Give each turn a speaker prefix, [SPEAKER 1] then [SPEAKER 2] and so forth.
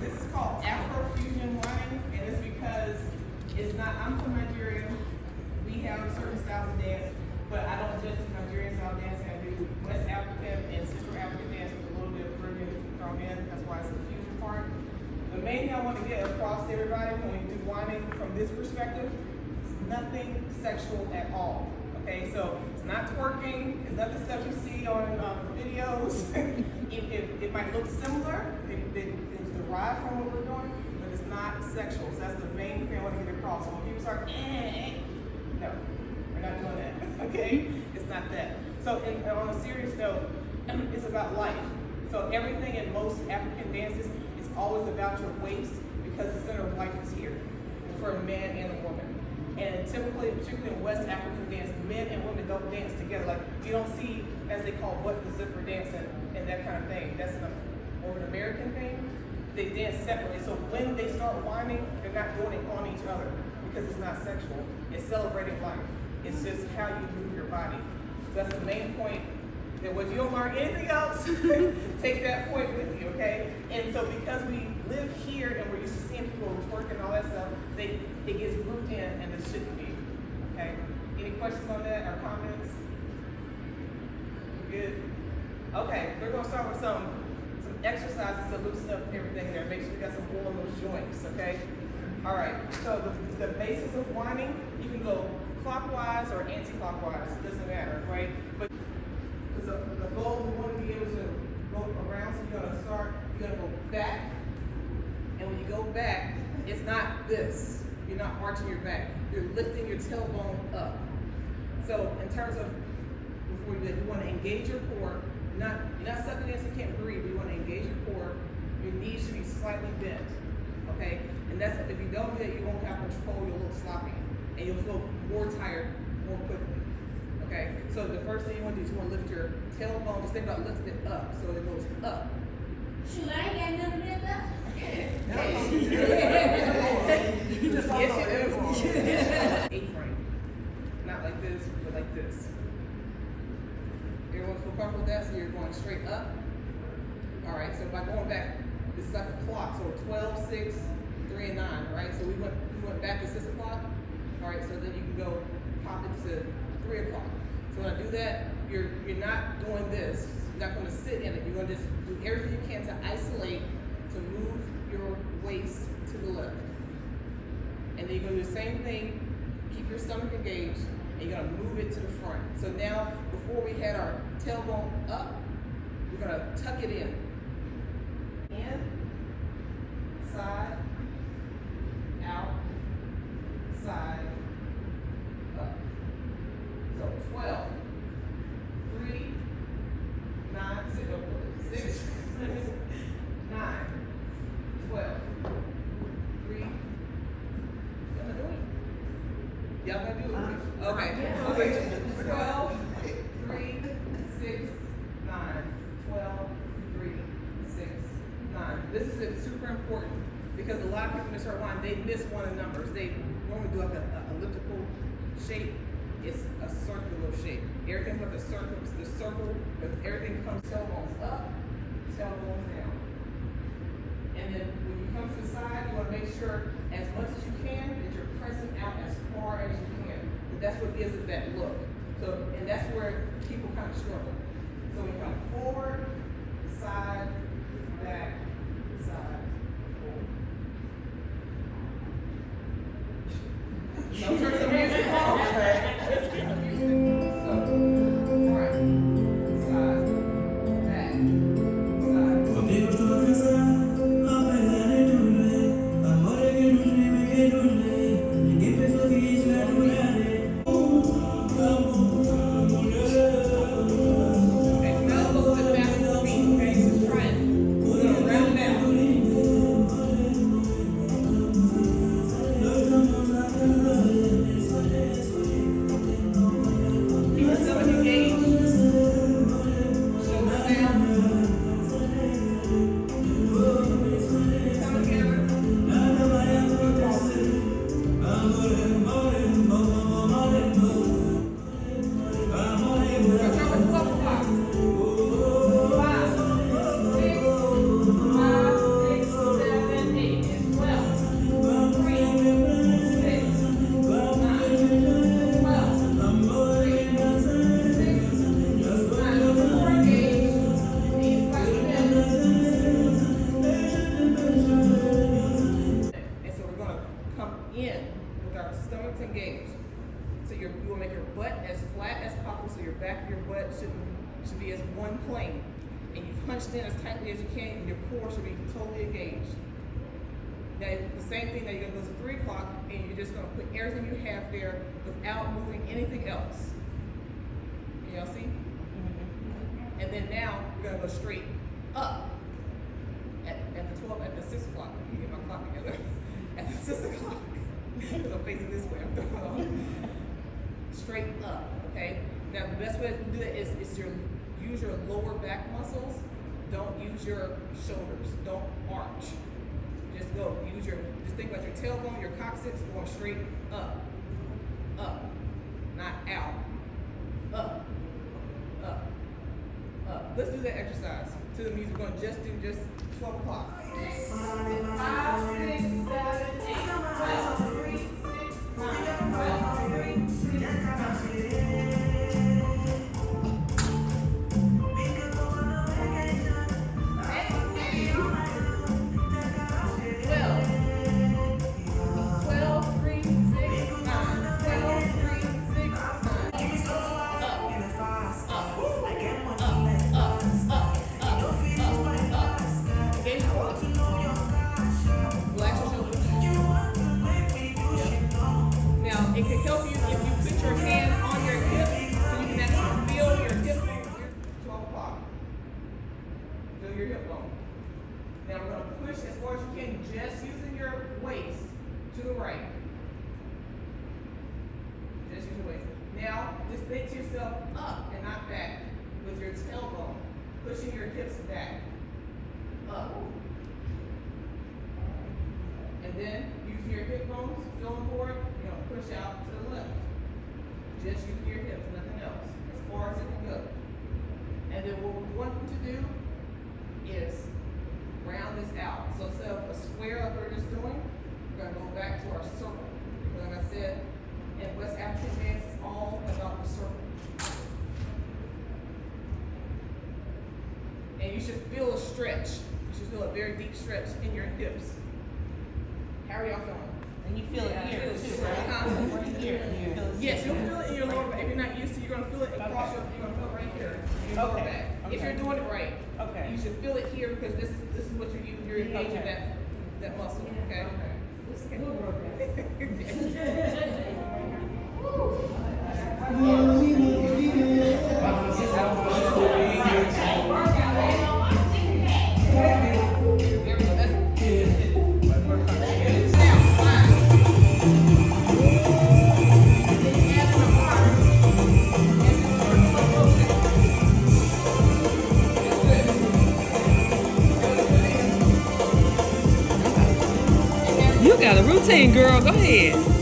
[SPEAKER 1] This is called Afrofusion whining, and it's because it's not, I'm from Nigeria. We have certain styles of dance, but I don't just do Nigerian style dancing. I do West African and Central African dance with a little bit of Caribbean thrown in. That's why it's the fusion part. The main thing I want to get across to everybody when we do whining from this perspective, it's nothing sexual at all. Okay, so it's not twerking, it's not the stuff you see on videos. It might look similar, it's derived from what we're doing, but it's not sexual. So that's the main thing I want to get across. So when people start, no, we're not doing that, okay? It's not that. So on a serious note, it's about life. So everything in most African dances is always about your waist because the center of life is here for a man and a woman. And typically, particularly in West African dance, men and women don't dance together. Like you don't see, as they call what the zipper dancing and that kind of thing. That's more an American thing. They dance separately. So when they start whining, they're not doing it on each other because it's not sexual. It's celebrating life. It's just how you move your body. So that's the main point. That if you don't learn anything else, take that point with you, okay? And so because we live here and we're used to seeing people twerk and all that stuff, it gets grouped in and it shouldn't be, okay? Any questions on that or comments? Good? Okay, we're gonna start with some exercises to loosen up everything there. Make sure you got some oil in those joints, okay? All right, so the basis of whining, you can go clockwise or anti-clockwise, it doesn't matter, right? But the goal, we want to be able to go around, so you're going to start, you're going to go back, and when you go back, it's not this. You're not arching your back. You're lifting your tailbone up. So in terms of, before you do that, you want to engage your core. You're not sucking in so you can't breathe, but you want to engage your core. Your knees should be slightly bent, okay? And that's, if you don't do that, you won't have control, you'll look sloppy, and you'll feel more tired more quickly. Okay, so the first thing you want to do is you want to lift your tailbone. Just think about lifting it up so it goes up.
[SPEAKER 2] Should I get them lift up?
[SPEAKER 1] Yes, A-frame. Not like this, but like this. Everyone feel comfortable with that? So you're going straight up. All right, so by going back, this is like a clock. So 12, 6, 3, and 9, right? So we went back to 6 o'clock. All right, so then you can go pop it to 3 o'clock. So when I do that, you're not doing this. You're not going to sit in it. You're going to just do everything you can to isolate, to move your waist to the left. And then you're going to do the same thing, keep your stomach engaged, and you're going to move it to the front. So now, before we had our tailbone up, we're going to tuck it in. In, side, out, side, up. So 12, 3, 9, 6, 9, 12, 3. Y'all gonna do it? Y'all gonna do it? Okay. 12, 3, 6, 9, 12, 3, 6, 9. This is super important because a lot of people in this line, they miss one of the numbers. They normally do like an elliptical shape. It's a circular shape. Everything's like the circle, but everything comes tailbones up, tailbones down. And then when you come to the side, you want to make sure as much as you can that you're pressing out as far as you can. But that's what gives it that look. So, and that's where people kind of struggle. So we come forward, side, back, side, forward. Don't turn the music off. Let's get some music. So, all right. Side, back, side.
[SPEAKER 3] Contigo estou a casar, apesar de tudo, amor é que nos vive que nos lê. Ninguém pensou que isso era mulher.
[SPEAKER 1] Okay, now a little bit faster beat, okay? So try it. Go around. you wanna make your butt as flat as possible, so your back of your butt should be as one plane. And you've hunched in as tightly as you can, and your core should be totally engaged. Now, the same thing, now you're gonna go to 3 o'clock, and you're just gonna put everything you have there without moving anything else. Can y'all see? And then now, you're gonna go straight up. At the 6 o'clock, let me get my clock together. At the 6 o'clock, because I'm facing this way, I'm throwing off. Straight up, okay? Now, the best way to do that is use your lower back muscles. Don't use your shoulders. Don't arch. Just go. Just think about your tailbone, your coccyx going straight up. Up. Not out. Up. Up. Up. Let's do that exercise to the music. We're going to just do 12 o'clock. 5, 6, 7, 8, 12, 3, 6, 9, 12, 3, 6, 9. It can help you if you put your hand on your hip so you can actually feel your hip bone. 12 o'clock. Feel your hip bone. Now we're going to push as far as you can, just using your waist to the right. Just use your waist. Now, just think to yourself up and not back with your tailbone. Pushing your hips back. Up. And then using your hip bones, feeling for it. Push out to the left. Just use your hips, nothing else. As far as it can go. And then what we want to do is round this out. So instead of a square like we're just doing, we're going to go back to our circle. Like I said, in West African dance, it's all about the circle. And you should feel a stretch. You should feel a very deep stretch in your hips. How are y'all feeling?
[SPEAKER 4] And you feel it here too, right? Right here.
[SPEAKER 1] Yes, you'll feel it in your lower back. If you're not used to, you're gonna feel it across your. You're gonna feel it right here. In your lower back. If you're doing it right, you should feel it here because this is what you're engaging that muscle. Okay.
[SPEAKER 4] You got a routine, girl. Go ahead.